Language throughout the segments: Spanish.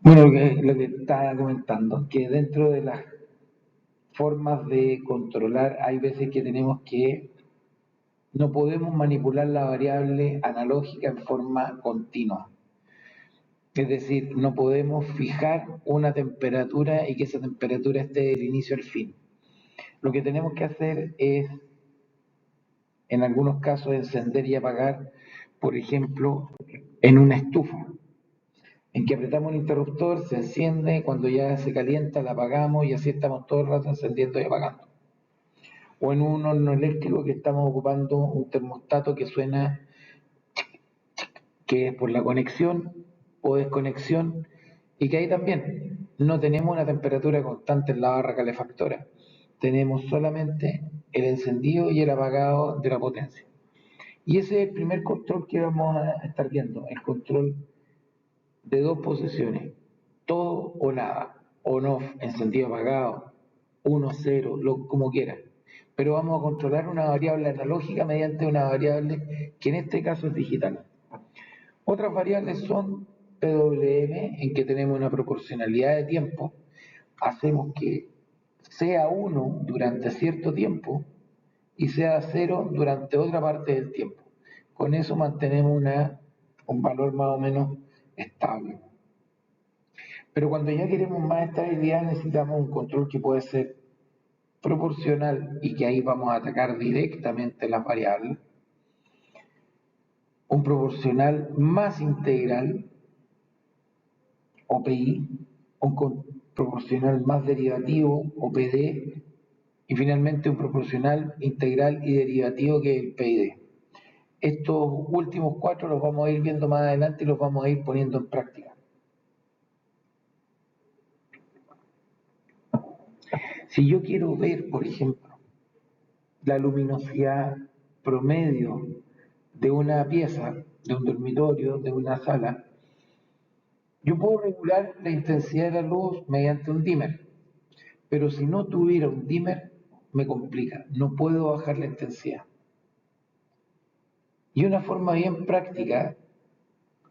Bueno, lo que estaba comentando, que dentro de las formas de controlar hay veces que tenemos que, no podemos manipular la variable analógica en forma continua. Es decir, no podemos fijar una temperatura y que esa temperatura esté del inicio al fin. Lo que tenemos que hacer es, en algunos casos, encender y apagar, por ejemplo, en una estufa, en que apretamos el interruptor, se enciende, cuando ya se calienta la apagamos y así estamos todo el rato encendiendo y apagando. O en un horno eléctrico que estamos ocupando un termostato que suena, que es por la conexión o desconexión, y que ahí también no tenemos una temperatura constante en la barra calefactora, tenemos solamente el encendido y el apagado de la potencia. Y ese es el primer control que vamos a estar viendo, el control de dos posiciones, todo o nada, on-off, encendido apagado, 1, 0, como quieran. Pero vamos a controlar una variable analógica mediante una variable que en este caso es digital. Otras variables son PWM, en que tenemos una proporcionalidad de tiempo, hacemos que sea 1 durante cierto tiempo y sea 0 durante otra parte del tiempo. Con eso mantenemos un valor más o menos estable. Pero cuando ya queremos más estabilidad necesitamos un control que puede ser proporcional y que ahí vamos a atacar directamente las variables, un proporcional más integral, OPI, proporcional más derivativo, OPD, y finalmente un proporcional integral y derivativo que es el PID. Estos últimos cuatro los vamos a ir viendo más adelante y los vamos a ir poniendo en práctica. Si yo quiero ver, por ejemplo, la luminosidad promedio de una pieza, de un dormitorio, de una sala, yo puedo regular la intensidad de la luz mediante un dimmer, pero si no tuviera un dimmer, me complica, no puedo bajar la intensidad. Y una forma bien práctica,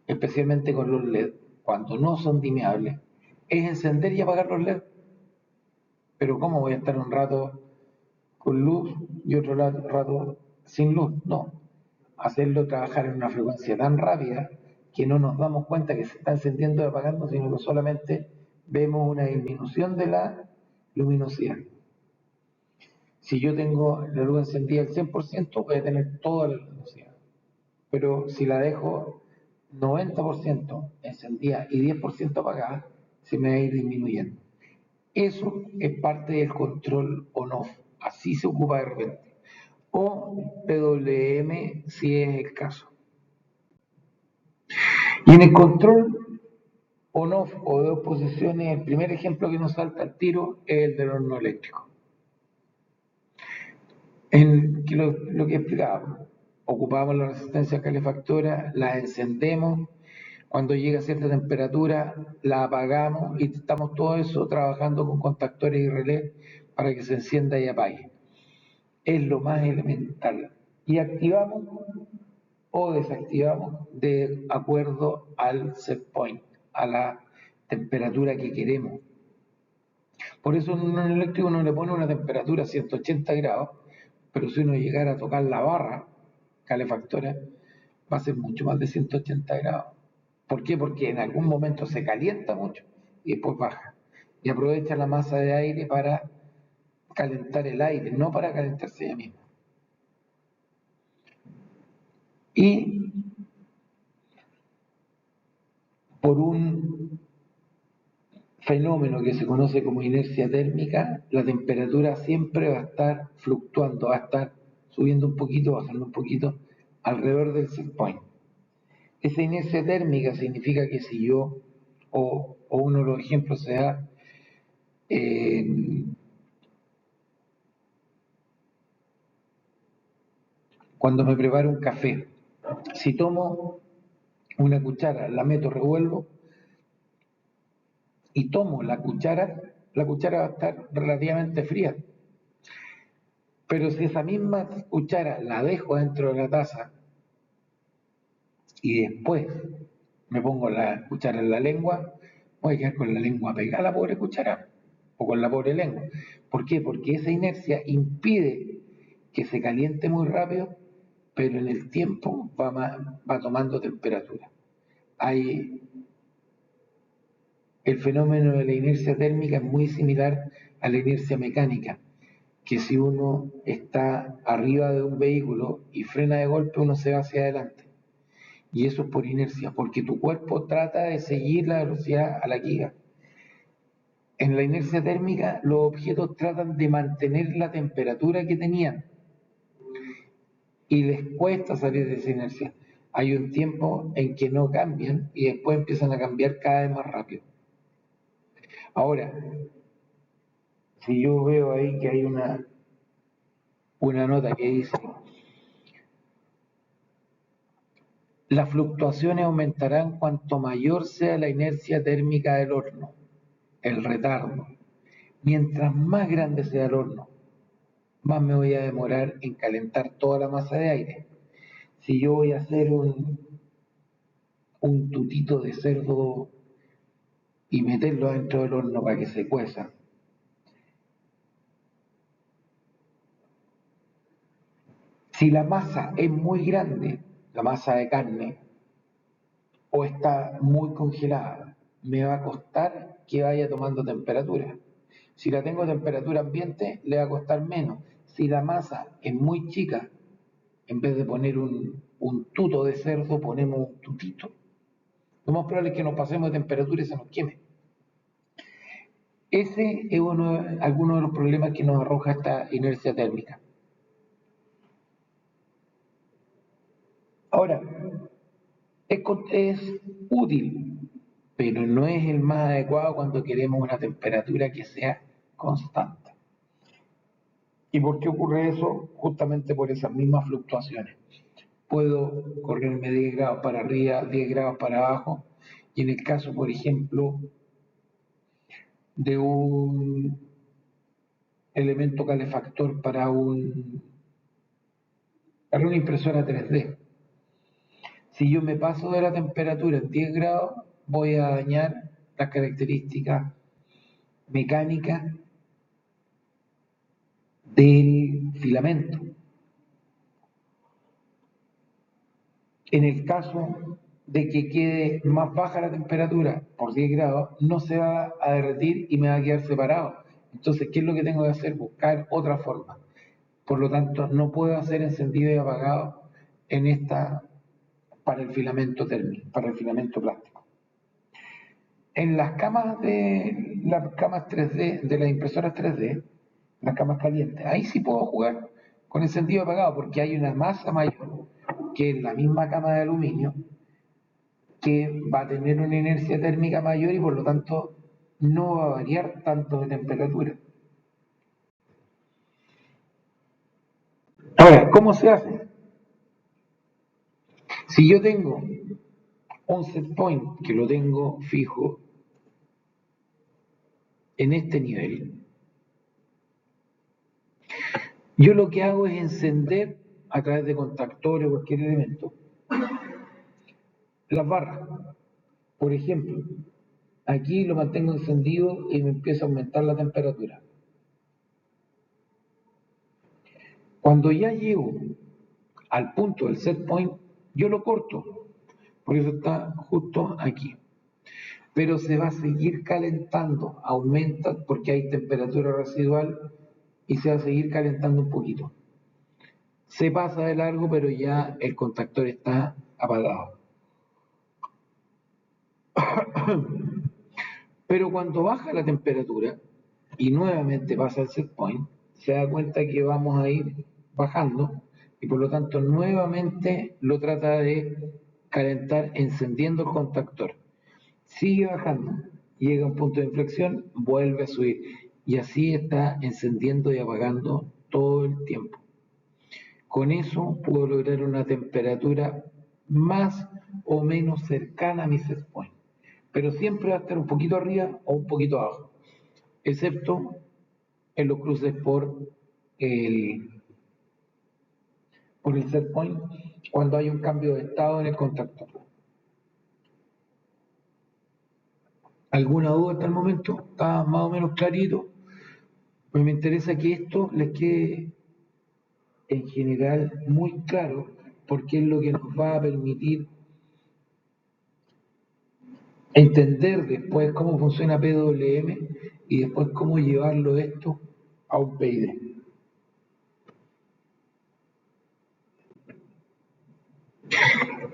especialmente con los LED, cuando no son dimeables, es encender y apagar los LED. Pero ¿cómo voy a estar un rato con luz y otro rato sin luz? No. Hacerlo trabajar en una frecuencia tan rápida que no nos damos cuenta que se está encendiendo y apagando, sino que solamente vemos una disminución de la luminosidad. Si yo tengo la luz encendida al 100%, voy a tener toda la luminosidad. Pero si la dejo 90% encendida y 10% apagada, se me va a ir disminuyendo. Eso es parte del control on-off. Así se ocupa de repente. O PWM si es el caso. Y en el control on-off o de dos posiciones, el primer ejemplo que nos salta al tiro es el del horno eléctrico. Lo que explicábamos, ocupamos la resistencia calefactora, la encendemos, cuando llega a cierta temperatura la apagamos y estamos todo eso trabajando con contactores y relés para que se encienda y apague. Es lo más elemental. Y activamos o desactivamos de acuerdo al set point, a la temperatura que queremos. Por eso en un eléctrico uno le pone una temperatura a 180 grados, pero si uno llegara a tocar la barra calefactora, va a ser mucho más de 180 grados. ¿Por qué? Porque en algún momento se calienta mucho y después baja. Y aprovecha la masa de aire para calentar el aire, no para calentarse ella misma. Y por un fenómeno que se conoce como inercia térmica, la temperatura siempre va a estar fluctuando, va a estar subiendo un poquito, bajando un poquito, alrededor del set point. Esa inercia térmica significa que si yo, o uno de los ejemplos se da, eh, cuando me preparo un café, si tomo una cuchara, la meto, revuelvo, y tomo la cuchara va a estar relativamente fría. Pero si esa misma cuchara la dejo dentro de la taza y después me pongo la cuchara en la lengua, voy a quedar con la lengua pegada a la pobre cuchara o con la pobre lengua. ¿Por qué? Porque esa inercia impide que se caliente muy rápido, pero en el tiempo va tomando temperatura. Hay, el fenómeno de la inercia térmica es muy similar a la inercia mecánica, que si uno está arriba de un vehículo y frena de golpe, uno se va hacia adelante. Y eso es por inercia, porque tu cuerpo trata de seguir la velocidad a la que iba. En la inercia térmica, los objetos tratan de mantener la temperatura que tenían y les cuesta salir de esa inercia. Hay un tiempo en que no cambian y después empiezan a cambiar cada vez más rápido. Ahora, si yo veo ahí que hay una nota que dice: las fluctuaciones aumentarán cuanto mayor sea la inercia térmica del horno, el retardo. Mientras más grande sea el horno, más me voy a demorar en calentar toda la masa de aire. Si yo voy a hacer un tutito de cerdo y meterlo dentro del horno para que se cueza, si la masa es muy grande, la masa de carne, o está muy congelada, me va a costar que vaya tomando temperatura. Si la tengo a temperatura ambiente, le va a costar menos. Si la masa es muy chica, en vez de poner un tuto de cerdo, ponemos un tutito. Lo más probable es que nos pasemos de temperatura y se nos queme. Ese es alguno de los problemas que nos arroja esta inercia térmica. Ahora, es útil, pero no es el más adecuado cuando queremos una temperatura que sea constante. ¿Y por qué ocurre eso? Justamente por esas mismas fluctuaciones. Puedo correrme 10 grados para arriba, 10 grados para abajo, y en el caso, por ejemplo, de un elemento calefactor para una impresora 3D. Si yo me paso de la temperatura en 10 grados, voy a dañar las características mecánicas del filamento. En el caso de que quede más baja la temperatura por 10 grados, no se va a derretir y me va a quedar separado. Entonces, ¿qué es lo que tengo que hacer? Buscar otra forma. Por lo tanto, no puedo hacer encendido y apagado en esta para el filamento térmico, para el filamento plástico. En las camas 3D, de las impresoras 3D, las camas calientes, ahí sí puedo jugar con encendido y apagado, porque hay una masa mayor, que es la misma cama de aluminio, que va a tener una inercia térmica mayor y por lo tanto no va a variar tanto de temperatura. Ahora, ¿cómo se hace? Si yo tengo un set point que lo tengo fijo en este nivel, yo lo que hago es encender a través de contactores o cualquier elemento las barras. Por ejemplo, aquí lo mantengo encendido y me empieza a aumentar la temperatura. Cuando ya llego al punto del set point, yo lo corto. Por eso está justo aquí. Pero se va a seguir calentando, aumenta porque hay temperatura residual y se va a seguir calentando un poquito. Se pasa de largo, pero ya el contactor está apagado. Pero cuando baja la temperatura y nuevamente pasa el set point, se da cuenta que vamos a ir bajando y por lo tanto nuevamente lo trata de calentar encendiendo el contactor. Sigue bajando, llega a un punto de inflexión, vuelve a subir y así está encendiendo y apagando todo el tiempo. Con eso puedo lograr una temperatura más o menos cercana a mi set point, pero siempre va a estar un poquito arriba o un poquito abajo, excepto en los cruces el, por el set point cuando hay un cambio de estado en el contactor. ¿Alguna duda hasta el momento? ¿Está más o menos clarito? Pues me interesa que esto les quede en general muy claro, porque es lo que nos va a permitir entender después cómo funciona PWM y después cómo llevarlo esto a un PID.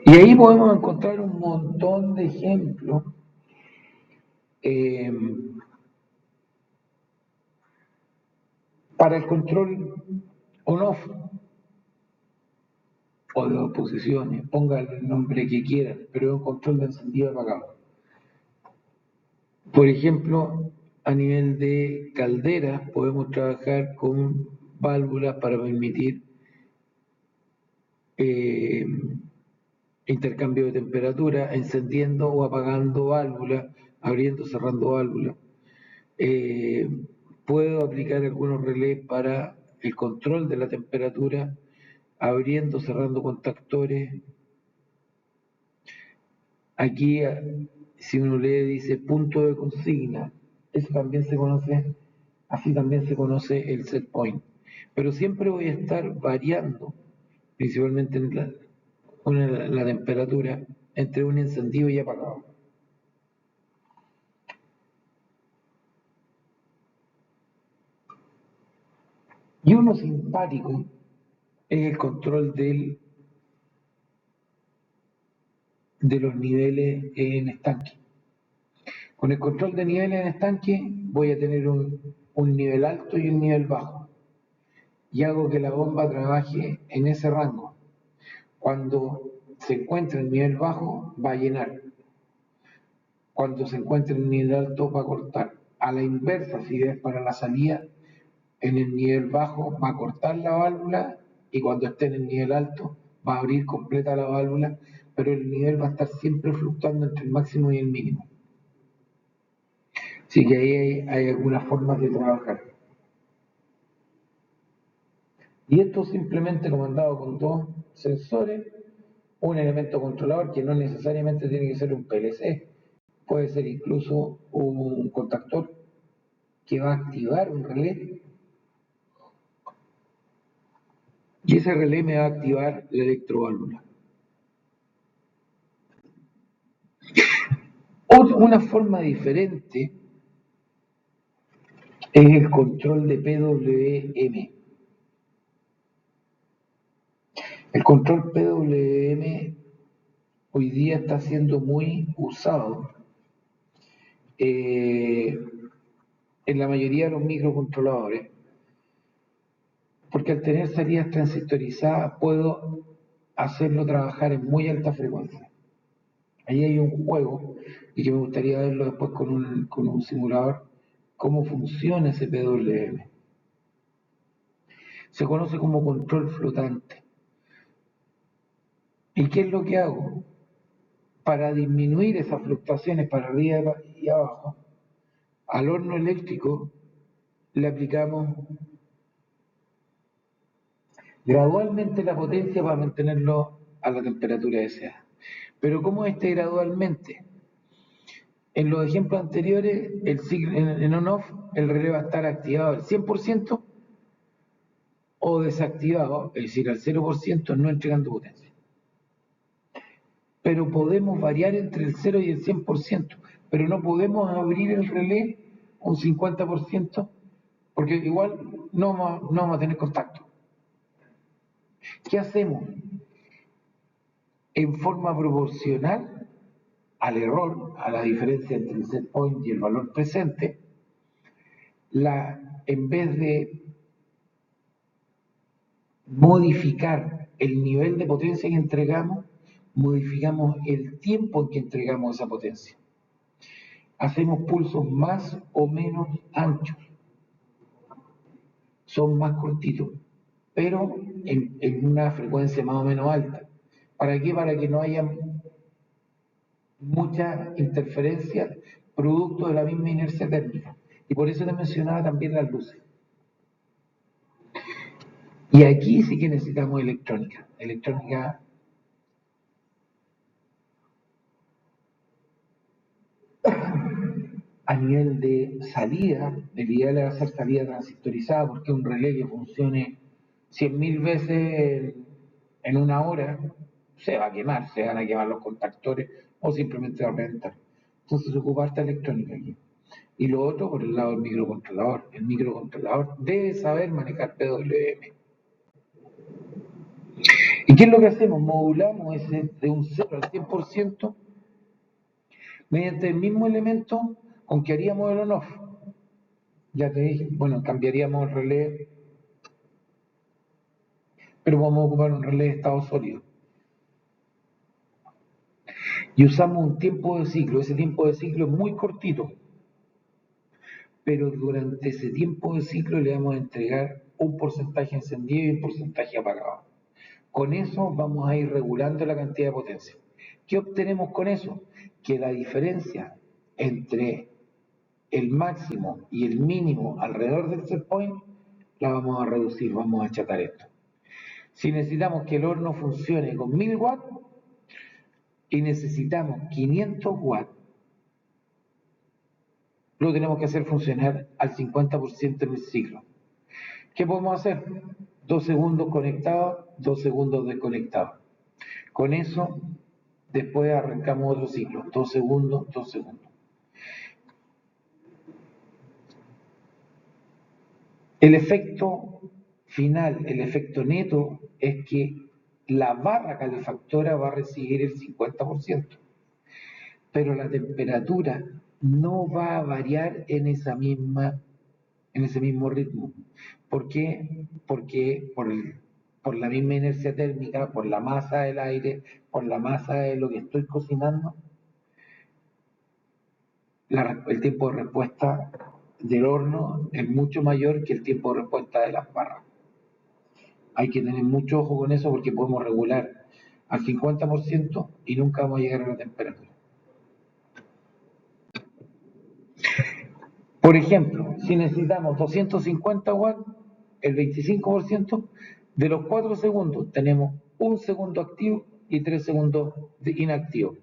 Y ahí podemos encontrar un montón de ejemplos eh, para el control on-off o de oposiciones, pongan el nombre que quieran, pero es un control de encendido apagado. Por ejemplo, a nivel de calderas podemos trabajar con válvulas para permitir eh, intercambio de temperatura, encendiendo o apagando válvulas, abriendo, cerrando válvulas. Eh, Puedo aplicar algunos relés para el control de la temperatura, abriendo, cerrando contactores. Aquí, si uno lee, dice punto de consigna. Eso también se conoce, así también se conoce el set point. Pero siempre voy a estar variando, principalmente en la temperatura, entre un encendido y apagado. Y uno simpático es el control de los niveles en estanque. Con el control de niveles en estanque voy a tener un nivel alto y un nivel bajo. Y hago que la bomba trabaje en ese rango. Cuando se encuentra en nivel bajo, va a llenar. Cuando se encuentra en nivel alto, va a cortar. A la inversa, si es para la salida, en el nivel bajo va a cortar la válvula y cuando esté en el nivel alto va a abrir completa la válvula, pero el nivel va a estar siempre fluctuando entre el máximo y el mínimo. Así que ahí hay algunas formas de trabajar. Y esto simplemente comandado con dos sensores, un elemento controlador que no necesariamente tiene que ser un PLC, puede ser incluso un contactor que va a activar un relé y ese relé me va a activar la electroválvula. Una forma diferente es el control de PWM. El control PWM hoy día está siendo muy usado eh, en la mayoría de los microcontroladores, porque al tener salidas transistorizadas puedo hacerlo trabajar en muy alta frecuencia. Ahí hay un juego y que me gustaría verlo después con un simulador, cómo funciona ese PWM. Se conoce como control flotante. ¿Y qué es lo que hago? Para disminuir esas fluctuaciones para arriba y abajo, al horno eléctrico le aplicamos gradualmente la potencia para mantenerlo a la temperatura deseada. Pero ¿cómo gradualmente? En los ejemplos anteriores, el ciclo, en on-off, el relé va a estar activado al 100% o desactivado, es decir, al 0%, no entregando potencia. Pero podemos variar entre el 0 y el 100%, pero no podemos abrir el relé un 50%, porque igual no vamos a tener contacto. ¿Qué hacemos? En forma proporcional al error, a la diferencia entre el set point y el valor presente, en vez de modificar el nivel de potencia que entregamos, modificamos el tiempo en que entregamos esa potencia. Hacemos pulsos más o menos anchos, son más cortitos, pero en una frecuencia más o menos alta. ¿Para qué? Para que no haya mucha interferencia producto de la misma inercia térmica. Y por eso te mencionaba también las luces. Y aquí sí que necesitamos electrónica. Electrónica A nivel de salida, el ideal es hacer salida transistorizada porque un relé que funcione 100.000 veces en una hora se va a quemar, se van a quemar los contactores o simplemente va a reventar. Entonces se ocupa esta electrónica aquí. Y lo otro por el lado del microcontrolador. El microcontrolador debe saber manejar PWM. ¿Y qué es lo que hacemos? Modulamos ese de un 0 al 100% mediante el mismo elemento con que haríamos el on-off. Ya te dije, bueno, cambiaríamos el relé, pero vamos a ocupar un relé de estado sólido. Y usamos un tiempo de ciclo. Ese tiempo de ciclo es muy cortito, pero durante ese tiempo de ciclo le vamos a entregar un porcentaje encendido y un porcentaje apagado. Con eso vamos a ir regulando la cantidad de potencia. ¿Qué obtenemos con eso? Que la diferencia entre el máximo y el mínimo alrededor del set point la vamos a reducir, vamos a achatar esto. Si necesitamos que el horno funcione con 1000 watts y necesitamos 500 watts, lo tenemos que hacer funcionar al 50% en el ciclo. ¿Qué podemos hacer? 2 segundos conectados, 2 segundos desconectados. Con eso, después arrancamos otro ciclo, 2 segundos, 2 segundos. El efecto final, el efecto neto, es que la barra calefactora va a recibir el 50%, pero la temperatura no va a variar en ese mismo ritmo. ¿Por qué? Porque por la misma inercia térmica, por la masa del aire, por la masa de lo que estoy cocinando, el tiempo de respuesta del horno es mucho mayor que el tiempo de respuesta de las barras. Hay que tener mucho ojo con eso porque podemos regular al 50% y nunca vamos a llegar a la temperatura. Por ejemplo, si necesitamos 250 watts, el 25% de los 4 segundos tenemos 1 segundo activo y 3 segundos inactivo.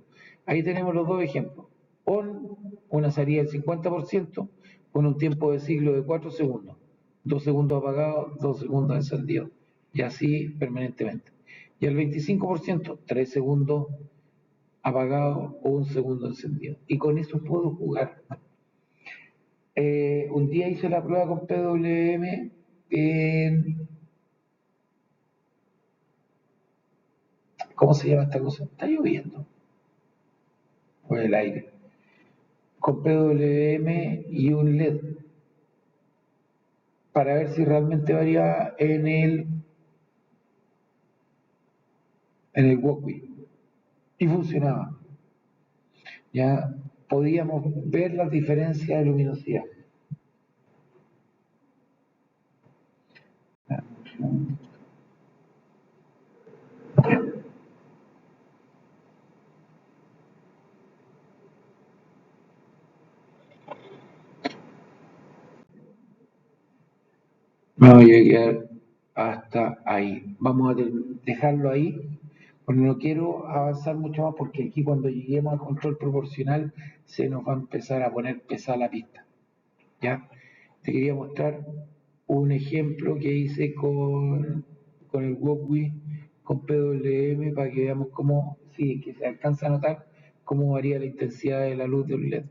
Ahí tenemos los dos ejemplos. On, una salida del 50% con un tiempo de ciclo de 4 segundos. 2 segundos apagados, 2 segundos encendidos. Y así permanentemente. Y el 25%, 3 segundos apagados o 1 segundo encendido. Y con eso puedo jugar. Un día hice la prueba con PWM en... ¿Cómo se llama esta cosa? Está lloviendo. Por el aire. Con PWM y un LED. Para ver si realmente varía en el walkway. Y funcionaba. Ya podíamos ver las diferencias de luminosidad. Me voy a quedar hasta ahí. Vamos a dejarlo ahí, porque no quiero avanzar mucho más, porque aquí cuando lleguemos al control proporcional se nos va a empezar a poner pesada la pista. ¿Ya? Te quería mostrar un ejemplo que hice con el walkway, con PWM, para que veamos cómo, sí, que se alcanza a notar cómo varía la intensidad de la luz de un LED.